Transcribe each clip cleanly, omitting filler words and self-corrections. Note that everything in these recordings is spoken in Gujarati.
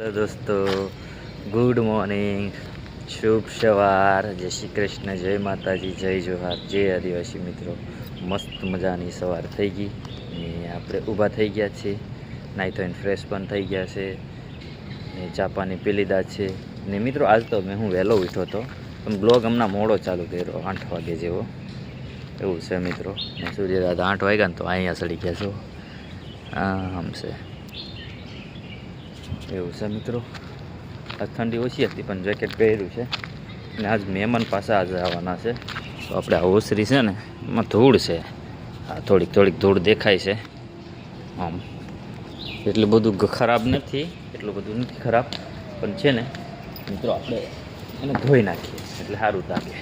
તો દોસ્તો ગુડ મોર્નિંગ, શુભ સવાર, જય શ્રી કૃષ્ણ, જય માતાજી, જય જોહાર, જય આદિવાસી મિત્રો. મસ્ત મજાની સવાર થઈ ગઈ ને આપણે ઊભા થઈ ગયા છીએ, નાહી ધોઈને ફ્રેશ પણ થઈ ગયા છે ને ચા પાણી પી લીધા છે ને મિત્રો. આજ તો હું વહેલો ઉઠ્યો હતો પણ બ્લોગ હમણાં મોડો ચાલુ કર્યો, 8 વાગે જેવો એવું છે મિત્રો. ને સૂર્યદાદા 8 વાગ્યા ને તો અહીંયા સડી ગયા છો, આમ છે એવું છે મિત્રો. આજ ઠંડી ઓછી હતી પણ જેકેટ પહેર્યું છે અને આજ મહેમાન પાસે આજે આવવાના છે. તો આપણે આ ઓસરી છે ને એમાં ધૂળ છે, આ થોડીક ધૂળ દેખાય છે. આમ એટલું બધું ખરાબ નથી, એટલું બધું નથી ખરાબ પણ છે ને મિત્રો. આપણે એને ધોઈ નાખીએ એટલે સારું લાગે,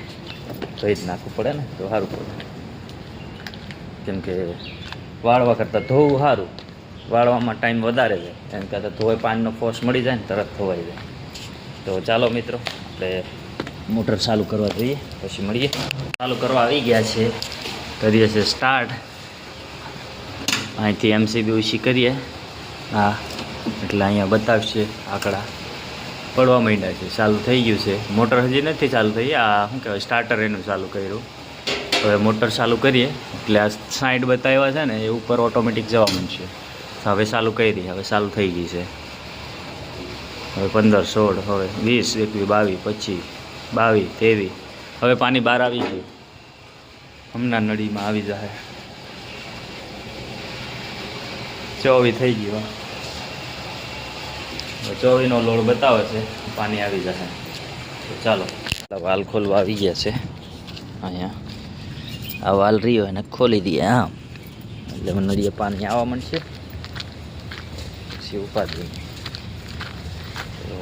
ધોઈ જ નાખવું પડે ને તો સારું પડે. કેમ કે વાળવા કરતાં ધોવું સારું, વાળવામાં ટાઈમ વધારે છે એમ કરતાં ધોવાય, પાણીનો ફોર્સ મળી જાય ને તરત ધોવાઈ જાય. તો ચાલો મિત્રો, આપણે મોટર ચાલુ કરવા જોઈએ પછી મળીએ. ચાલુ કરવા આવી ગયા છે, કરીએ છીએ સ્ટાર્ટ. અહીંથી MCB ઓછી કરીએ, હા એટલે અહીંયા બતાવશે આંકડા પડવા માંડ્યા છે. ચાલુ થઈ ગયું છે મોટર, હજી નથી ચાલુ થઈ. આ શું કહેવાય, સ્ટાર્ટર એનું ચાલુ કર્યું. હવે મોટર ચાલુ કરીએ એટલે આ સાઈડ બતાવ્યા છે ને એ ઉપર ઓટોમેટિક જવા માંડશે. હવે ચાલુ કરી, હવે ચાલુ થઈ ગઈ છે. હવે 15, 16, હવે 20, 21, 22, 25, 22, 23. હવે પાણી બહાર આવી ગયું, હમણાં નળીમાં આવી જાય. 24 થઈ ગયું, 24નો લોડ બતાવે છે, પાણી આવી જશે. તો ચાલો, વાલ ખોલવા આવી ગયા છે. અહીંયા આ વાલ રહ્યો એને ખોલી દઈએ આમ, એટલે નળીએ પાણી આવવા માંડશે. પછી ઉપાડી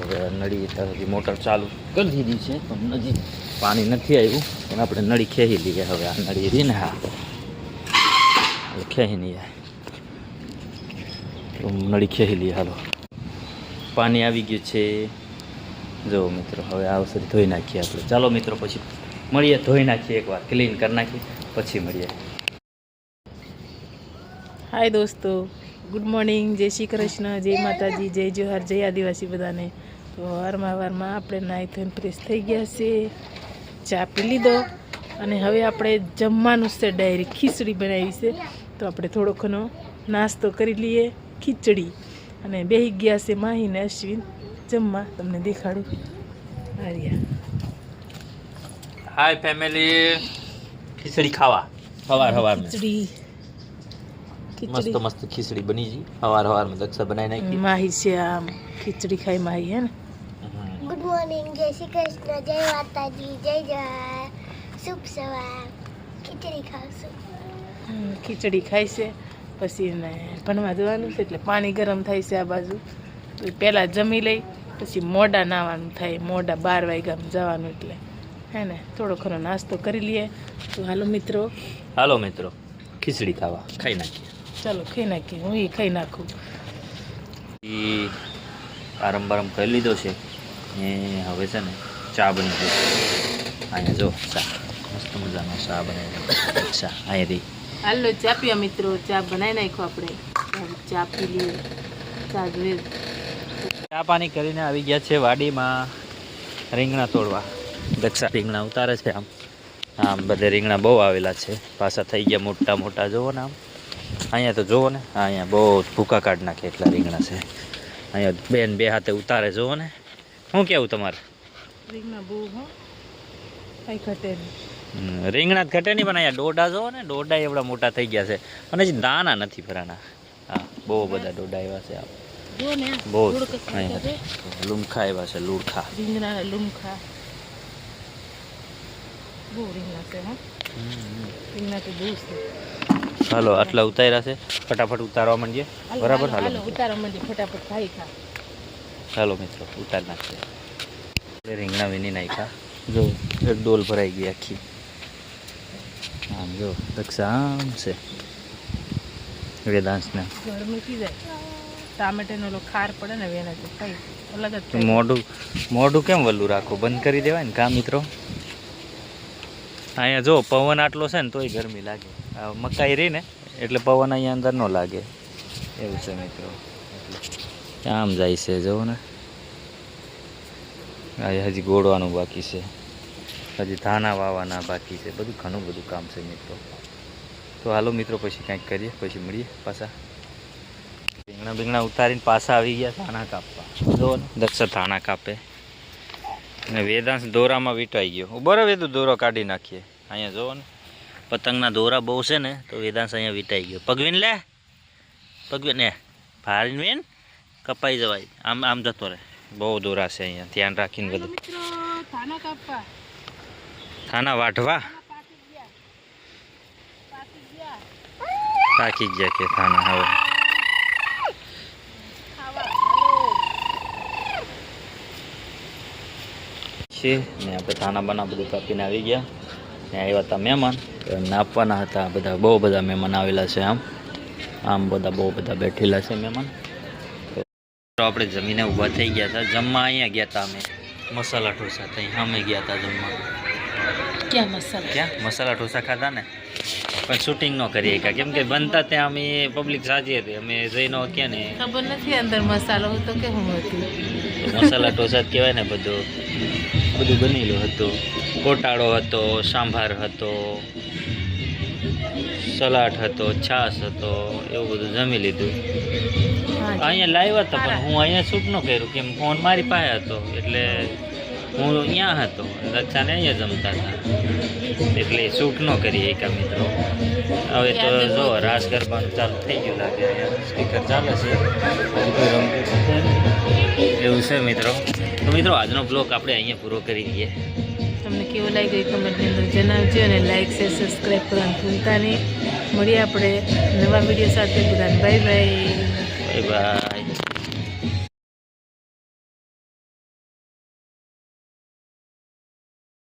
હવે નળી હજી મોટર ચાલુ કરી દીધી છે પણ હજી પાણી નથી આવ્યું. પણ આપણે નળી ખેંચી લઈએ. હવે આ નળી રહી ને, હા ખેંચી નહીં જાય તો નળી ખેંચી લઈએ. હાલો, પાણી આવી ગયું છે જો મિત્રો. હવે આ વસ્તુ ધોઈ નાખીએ આપણે. ચાલો મિત્રો, પછી મળીએ. ધોઈ નાખીએ, એકવાર ક્લીન કરી નાખીએ પછી મળીએ. હાય દોસ્તો, ગુડ મોર્નિંગ, જય શ્રી કૃષ્ણ, જય માતાજી, જય જોહાર, જય આદિવાસી બધાને. તો વારમાં આપણે નાહી ધોઈને ફ્રેશ થઈ ગયા છે, ચા પી લીધો અને હવે આપણે જમવાનું છે. ડાયરેક્ટ ખીચડી બનાવી છે તો આપણે થોડો ઘણો નાસ્તો કરી લઈએ, ખીચડી. અને બેસી ગયા છે માહીને અશ્વિન જમવા. તમને દેખાડું. આર્યા, હાય ફેમિલી, ખીચડી ખાવા સવાર ખીચડી મસ્ત ખીચડી બની ગઈ. સવારમાં દક્ષા બનાવી નાખી. માહી છે આમ ખીચડી ખાઈ માહી, હે ને. ગુડ મોર્નિંગ, જય શ્રી કૃષ્ણ, જય માતાજી, જય જોહાર, શુભ સવાર. ખીચડી ખાવશું. ખીચડી ખાય છે. પછી એને ભણવા જવાનું છે એટલે પાણી ગરમ થાય છે આ બાજુ. તો પહેલાં જમી લઈ, પછી મોડા નાવાનું થાય. મોડા 12 વાગ્યામાં જવાનું એટલે, હે ને. થોડો ઘણો નાસ્તો કરી લઈએ. તો હાલો મિત્રો, ખીચડી ખાવા ખાઈ નાખીએ. ચાલો ખાઈ નાખીએ, હું એ ખાઈ નાખું. આરામ બારામ કરી લીધો છે ને હવે છે ને ચા બની ગઈ. અહીંયા જો ચા, મસ્ત મજાનો ચા બનાવી ચા અહીંયાથી. હાલો ચા પીવા મિત્રો, ચા બનાવી નાખો આપણે. ચા પી લઈએ. ચા જોઈએ. ચા પાણી કરીને આવી ગયા છે વાડીમાં રીંગણા તોડવા. દક્ષા રીંગણા ઉતારે છે. આમ બધે રીંગણા બહુ આવેલા છે, પાછા થઈ ગયા મોટા મોટા. જુઓ ને આમ, અહીંયા તો જુઓ ને, અહીંયા બહુ ભૂકા કાઢ નાખે એટલા રીંગણા છે. અહીંયા બેન બે હાથે ઉતારે, જુઓ ને. શું કેવું તમારે? રીંગણા બહુ કઈ ઘટે નહીં. રીંગણા જ ઘટે નહીં પણ અહીંયા ડોડા જુઓ ને, ડોડા એવડા મોટા થઈ ગયા છે અને હજી દાણા નથી ભરાણા. હા, બહુ બધા ડોડા એવા છે. બહુ અહીંયા લુમખા એવા છે, લુડખા રીંગણા લુમખા બહુ રીંગણા છે. હા, રીંગણા તો બહુ છે. હાલો, આટલા ઉતાર્યા છે, ફટાફટ ઉતારવા માંડીએ. બરાબર, હાલો ઉતારવા માંડીએ ફટાફટ. ખાઈ ખા. ચાલો મિત્રો, ઉતાર નાખીએ. રીંગણા વીણી નાખ્યા. જો એક ડોલ ભરાઈ ગઈ આખી. આમ જો દક્ષા આમ છે વેદાંશને ઘર મૂકી જાય. ટામેટાનો ઓલો ખાર પડે ને વેનાથી ખાઈ અલગ જ. મોઢું કેમ વલ્લું રાખો, બંધ કરી દેવાય ને કા મિત્રો. અહીંયા જો પવન આટલો છે ને તોય ગરમી લાગે. મકાઈ રહી ને એટલે પવન અહીંયા અંદર ન લાગે એવું છે મિત્રો. એટલે આમ જાય છે, જુઓ ને. આ હજી ગોળવાનું બાકી છે, હજી ધાના વાવવાના બાકી છે, બધું ઘણું બધું કામ છે મિત્રો. તો હાલો મિત્રો પછી કાંઈક કરીએ, પછી મળીએ પાછા. રીંગણા ઉતારીને પાછા આવી ગયા ધાણા કાપવા. જો ને દક્ષ ધાણા કાપે અને વેદાંશ દોરામાં વીંટાઈ ગયો. બરાબર વેદું દોરો કાઢી નાખીએ. અહીંયા જોવો ને પતંગના દોરા બહુ છે ને, તો વેદાંશ અહીંયા વીંટાઈ ગયો. પગવીન લે, પગવીન ને ભારીને વેન કપાઈ જવાય. આમ આમ જતો રહે. બહુ દોરા છે અહીંયા, ધ્યાન રાખીને બધું. મિત્રો ધાના કાપવા, થાના વાઢવા પાકી ગયા કે થાના હવે છે ને. આપણે થાના બના બધું કાપીને આવી ગયા ને. આવ્યા હતા મહેમાન, એમને આપવાના હતા. બધા બહુ બધા મહેમાન આવેલા છે. આમ બધા બહુ બધા બેઠેલા છે મહેમાન. તો આપણે જમીને ઊભા થઈ ગયા હતા. જમવા અહીંયા ગયા હતા અમે, મસાલા ઢોસા થઈ અમે ગયા હતા જમવા. ક્યાં મસાલા? ક્યાં મસાલા ઢોસા ખાધા ને, પણ શૂટિંગ ન કરી શક્યા કેમ કે બનતા ત્યાં અમે પબ્લિક સાજી હતી, અમે જઈને ક્યાં ને ખબર નથી અંદર મસાલો હતો કે શું હતું. તો મસાલા ઢોસા જ કહેવાય ને. બધું બનેલું હતું. ગોટાળો હતો, સાંભાર હતો, સલાડ હતો, છાશ હતો, એવું બધું જમી લીધું. અહીંયા લાવ્યા હતા પણ હું અહીંયા શૂટ ન કર્યું કેમ ફોન મારી પાસે હતો, એટલે હું અહીંયા હતો. દક્ષાને અહીંયા જમતા હતા એટલે શૂટ ન કરી એકા મિત્રો. હવે તો જો રાસ ગરબાનું ચાલુ થઈ ગયું લાગે. અહીંયા સ્પીકર ચાલે છે, એવું છે મિત્રો. તો મિત્રો આજનો બ્લોગ આપણે અહીંયા પૂરો કરી દઈએ. તમને કેવું લાગ્યું એ કમેન્ટની અંદર જણાવજો અને લાઈક શેર સબસ્ક્રાઈબ કરવાનું ભૂલતા નહીં. મળીએ આપણે નવા વિડીયો સાથે. બધાને બાય બાય. Bye bye.